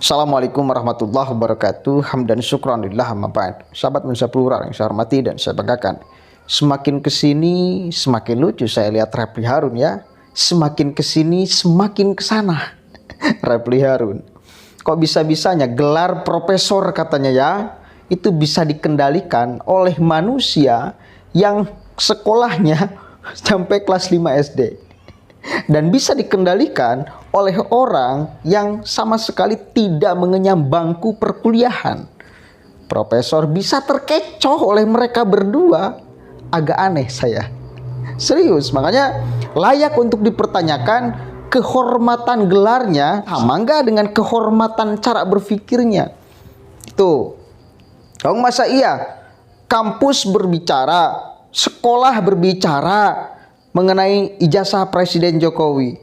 Assalamualaikum warahmatullahi wabarakatuh. Hamdan syukran lillah amma ba'd. Sahabat Nusa Plural yang saya hormati dan saya banggakan. Semakin kesini semakin lucu saya lihat Refly Harun ya. Semakin kesini semakin kesana. Refly Harun. Kok bisa-bisanya gelar profesor katanya ya, itu bisa dikendalikan oleh manusia yang sekolahnya sampai kelas 5 SD. Dan bisa dikendalikan oleh orang yang sama sekali tidak mengenyam bangku perkuliahan. Profesor bisa terkecoh oleh mereka berdua. Agak aneh saya. Serius, makanya layak untuk dipertanyakan kehormatan gelarnya sama enggak dengan kehormatan cara berpikirnya. Tuh. Kamu masa iya kampus berbicara, sekolah berbicara mengenai ijazah Presiden Jokowi,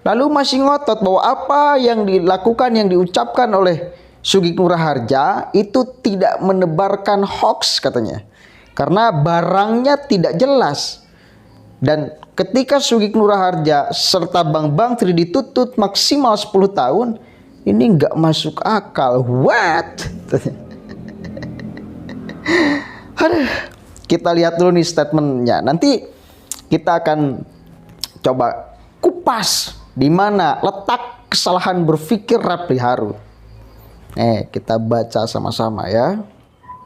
lalu masih ngotot bahwa apa yang dilakukan, yang diucapkan oleh Sugeng Harja itu tidak menebarkan hoax katanya, karena barangnya tidak jelas. Dan ketika Sugeng Harja serta Bang Tri dituntut maksimal 10 tahun, ini nggak masuk akal. What? Aduh, kita lihat dulu nih statementnya. Nanti kita akan coba kupas di mana letak kesalahan berpikir Refly Harun. Kita baca sama-sama ya.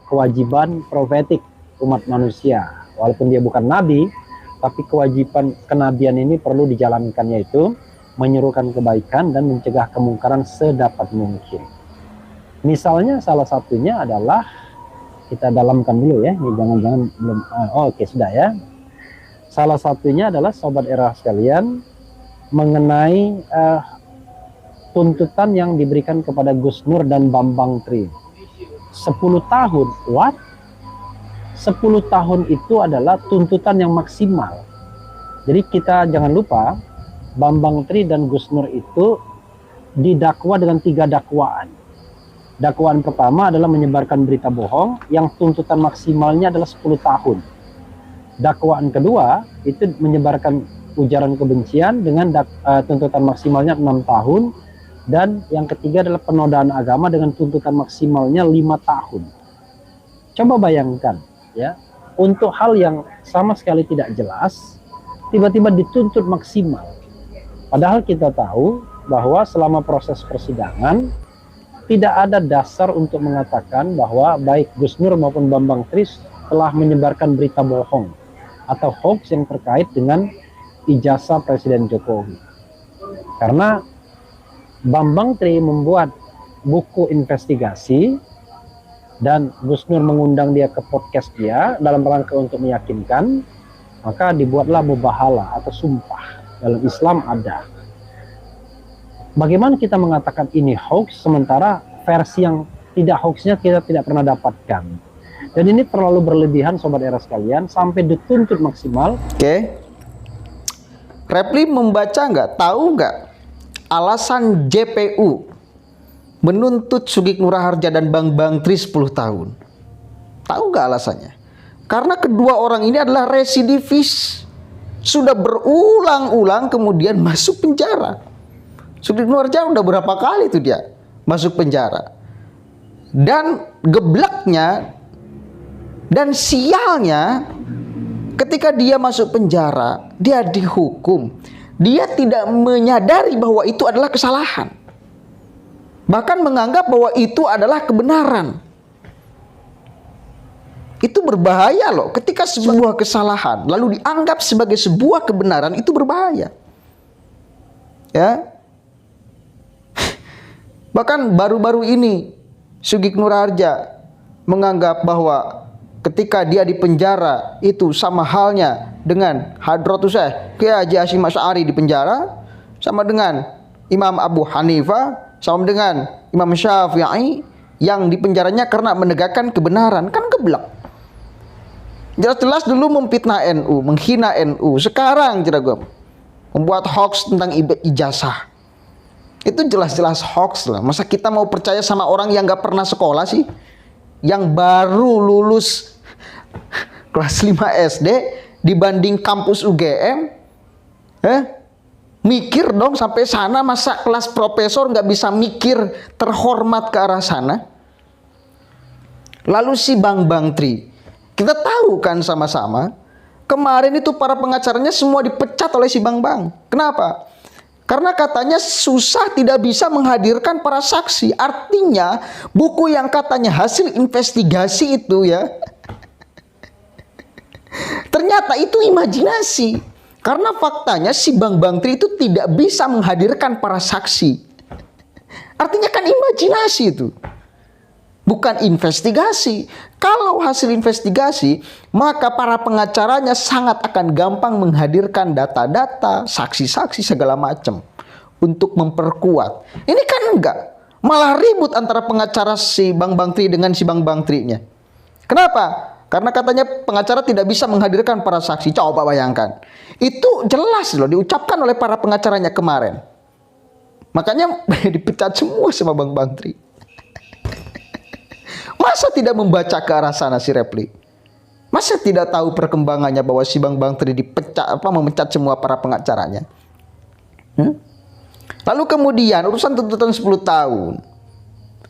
Kewajiban profetik umat manusia, walaupun dia bukan nabi, tapi kewajiban kenabian ini perlu dijalankan, yaitu menyerukan kebaikan dan mencegah kemungkaran sedapat mungkin. Misalnya salah satunya adalah, kita dalamkan dulu ya, ini jangan-jangan belum oke, sudah ya. Salah satunya adalah sobat era sekalian mengenai tuntutan yang diberikan kepada Gus Nur dan Bambang Tri. 10 tahun, what? 10 tahun itu adalah tuntutan yang maksimal. Jadi kita jangan lupa Bambang Tri dan Gus Nur itu didakwa dengan 3 dakwaan. Dakwaan pertama adalah menyebarkan berita bohong yang tuntutan maksimalnya adalah 10 tahun. Dakwaan kedua itu menyebarkan ujaran kebencian dengan tuntutan maksimalnya 6 tahun. Dan yang ketiga adalah penodaan agama dengan tuntutan maksimalnya 5 tahun. Coba bayangkan ya, untuk hal yang sama sekali tidak jelas tiba-tiba dituntut maksimal. Padahal kita tahu bahwa selama proses persidangan tidak ada dasar untuk mengatakan bahwa baik Gus Nur maupun Bambang Tri telah menyebarkan berita bohong atau hoax yang terkait dengan ijazah Presiden Jokowi. Karena Bambang Tri membuat buku investigasi dan Gus Nur mengundang dia ke podcast dia dalam rangka untuk meyakinkan, maka dibuatlah mubahalah atau sumpah. Dalam Islam ada. Bagaimana kita mengatakan ini hoax sementara versi yang tidak hoaxnya kita tidak pernah dapatkan? Dan ini terlalu berlebihan sobat era sekalian sampai dituntut maksimal. Oke. Refly membaca nggak? Tahu nggak alasan JPU menuntut Sugeng Harja dan Bang Tri 10 tahun? Tahu nggak alasannya? Karena kedua orang ini adalah residivis. Sudah berulang-ulang kemudian masuk penjara. Sugeng Harja udah berapa kali tuh dia masuk penjara. Dan gebleknya dan sialnya, ketika dia masuk penjara, dia dihukum. Dia tidak menyadari bahwa itu adalah kesalahan. Bahkan menganggap bahwa itu adalah kebenaran. Itu berbahaya loh. Ketika sebuah kesalahan lalu dianggap sebagai sebuah kebenaran, itu berbahaya. Ya. Bahkan baru-baru ini Sugeng Harja menganggap bahwa ketika dia di penjara itu sama halnya dengan Hadratus Kiai Haji Hasyim Asy'ari di penjara, sama dengan Imam Abu Hanifah, sama dengan Imam Syafi'i yang di penjaranya karena menegakkan kebenaran. Kan geblek. Jelas-jelas dulu memfitnah NU, menghina NU. Sekarang jeragam membuat hoax tentang ijazah. Itu jelas-jelas hoax lah. Masa kita mau percaya sama orang yang gak pernah sekolah sih? Yang baru lulus kelas 5 SD dibanding kampus UGM, Mikir dong sampai sana, masa kelas profesor nggak bisa mikir terhormat ke arah sana? Lalu si Bang Tri, kita tahu kan sama-sama, kemarin itu para pengacaranya semua dipecat oleh si Bang. Kenapa? Karena katanya susah, tidak bisa menghadirkan para saksi. Artinya buku yang katanya hasil investigasi itu ya, ternyata itu imajinasi. Karena faktanya si Bang Tri itu tidak bisa menghadirkan para saksi. Artinya kan imajinasi itu, bukan investigasi. Kalau hasil investigasi, maka para pengacaranya sangat akan gampang menghadirkan data-data, saksi-saksi segala macam untuk memperkuat. Ini kan enggak, malah ribut antara pengacara si Bang Tri dengan si Bang Trinya. Kenapa? Karena katanya pengacara tidak bisa menghadirkan para saksi. Coba bayangkan, itu jelas loh diucapkan oleh para pengacaranya kemarin. Makanya dipecat semua sama Bang Tri. Masa tidak membaca ke arah sana si Repli? Masa tidak tahu perkembangannya bahwa si Bang Tri dipecat, memecat semua para pengacaranya? Lalu kemudian urusan tuntutan 10 tahun.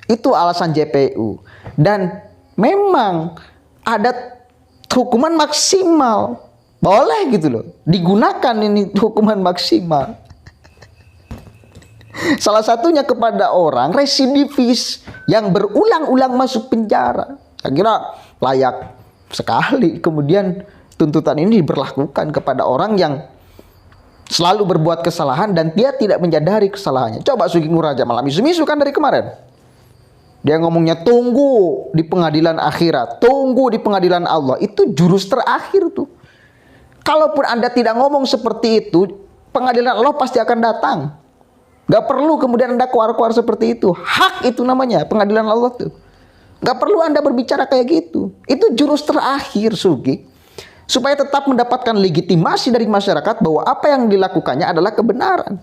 Itu alasan JPU. Dan memang ada hukuman maksimal. Boleh gitu loh. Digunakan ini hukuman maksimal. Salah satunya kepada orang residivis yang berulang-ulang masuk penjara. Saya kira layak sekali kemudian tuntutan ini diberlakukan kepada orang yang selalu berbuat kesalahan dan dia tidak menyadari kesalahannya. Coba Sugeng Nuraja malam isu-isu kan dari kemarin. Dia ngomongnya tunggu di pengadilan akhirat, tunggu di pengadilan Allah. Itu jurus terakhir tuh. Kalaupun Anda tidak ngomong seperti itu, pengadilan Allah pasti akan datang. Gak perlu kemudian Anda keluar-keluar seperti itu. Hak itu namanya pengadilan Allah tuh. Gak perlu Anda berbicara kayak gitu. Itu jurus terakhir Sugi, supaya tetap mendapatkan legitimasi dari masyarakat bahwa apa yang dilakukannya adalah kebenaran.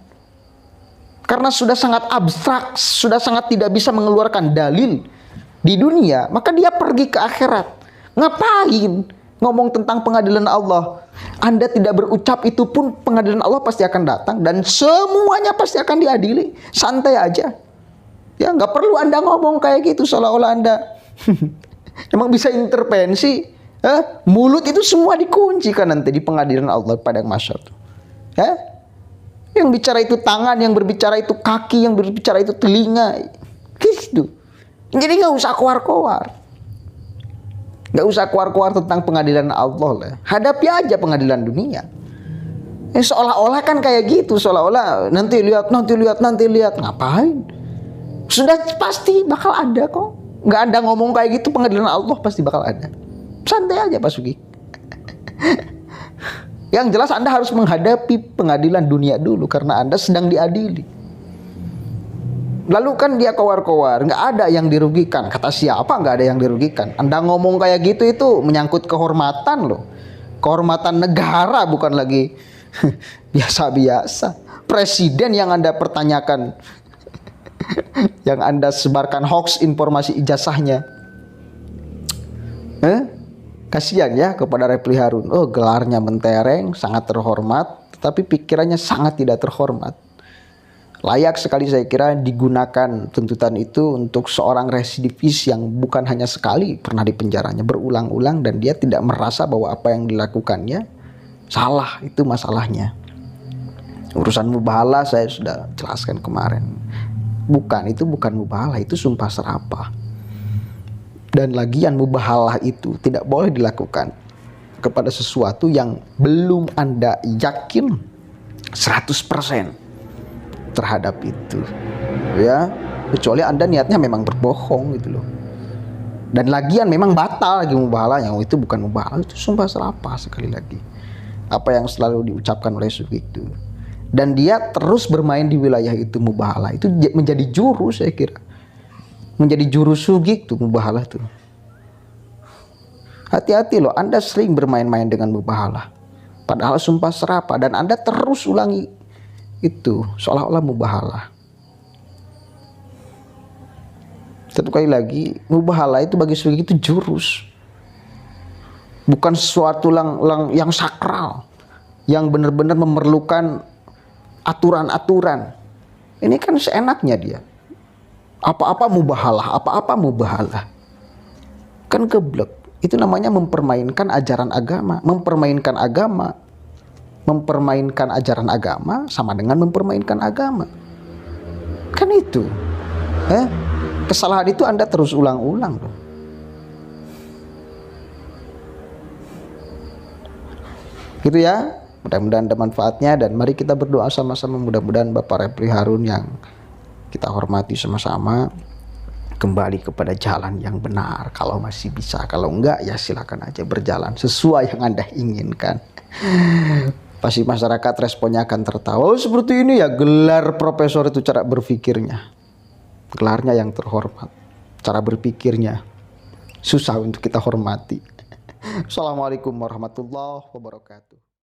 Karena sudah sangat abstrak, sudah sangat tidak bisa mengeluarkan dalil di dunia, maka dia pergi ke akhirat. Ngapain ngomong tentang pengadilan Allah? Anda tidak berucap itu pun pengadilan Allah pasti akan datang dan semuanya pasti akan diadili. Santai aja. Ya, nggak perlu Anda ngomong kayak gitu seolah-olah Anda emang bisa intervensi. Mulut itu semua dikunci kan nanti di pengadilan Allah pada mahsyar. Yang bicara itu tangan, yang berbicara itu kaki, yang berbicara itu telinga. Gitu. Jadi nggak usah keluar-keluar. Nggak usah keluar-keluar tentang pengadilan Allah lah. Hadapi aja pengadilan dunia. Seolah-olah kan kayak gitu. Seolah-olah nanti lihat. Ngapain? Sudah pasti bakal ada kok. Nggak ada ngomong kayak gitu, pengadilan Allah pasti bakal ada. Santai aja Pak Sugi. Yang jelas Anda harus menghadapi pengadilan dunia dulu karena Anda sedang diadili. Lalu kan dia kowar-kowar, nggak ada yang dirugikan. Kata siapa nggak ada yang dirugikan? Anda ngomong kayak gitu itu menyangkut kehormatan loh. Kehormatan negara, bukan lagi biasa-biasa. Presiden yang Anda pertanyakan, yang Anda sebarkan hoax informasi ijazahnya. Kasihan ya kepada Repli Harun. Oh, gelarnya mentereng, sangat terhormat, tapi pikirannya sangat tidak terhormat. Layak sekali saya kira digunakan tuntutan itu untuk seorang residivis yang bukan hanya sekali pernah dipenjaranya, berulang-ulang, dan dia tidak merasa bahwa apa yang dilakukannya salah. Itu masalahnya. Urusan mubahalah saya sudah jelaskan kemarin. Itu bukan mubahalah, itu sumpah serapah. Dan lagian mubahalah itu tidak boleh dilakukan kepada sesuatu yang belum Anda yakin 100% terhadap itu. Ya, kecuali Anda niatnya memang berbohong gitu loh. Dan lagian memang batal lagi mubahalahnya. Itu bukan mubahalah, itu sumpah serapah sekali lagi. Apa yang selalu diucapkan oleh Sugi itu. Dan dia terus bermain di wilayah itu mubahalah. Itu menjadi jurus saya kira. Menjadi jurus Sugi tuh mubahalah tuh. Hati-hati loh, Anda sering bermain-main dengan mubahalah. Padahal sumpah serapah dan Anda terus ulangi itu seolah-olah mubahalah. Satu kali lagi, mubahalah itu bagi Sugi itu jurus. Bukan sesuatu yang sakral, yang benar-benar memerlukan aturan-aturan. Ini kan seenaknya dia. Apa-apa mubahalah, apa-apa mubahalah. Kan geblek. Itu namanya mempermainkan ajaran agama. Mempermainkan agama. Mempermainkan ajaran agama sama dengan mempermainkan agama. Kan itu. Kesalahan itu Anda terus ulang-ulang loh. Gitu ya. Mudah-mudahan ada manfaatnya, dan mari kita berdoa sama-sama, mudah-mudahan Bapak Repli Harun yang kita hormati sama-sama kembali kepada jalan yang benar kalau masih bisa. Kalau enggak ya silakan aja berjalan sesuai yang Anda inginkan. Pasti masyarakat responnya akan tertawa. Oh seperti ini ya gelar profesor itu cara berpikirnya. Gelarnya yang terhormat. Cara berpikirnya susah untuk kita hormati. Assalamualaikum warahmatullahi wabarakatuh.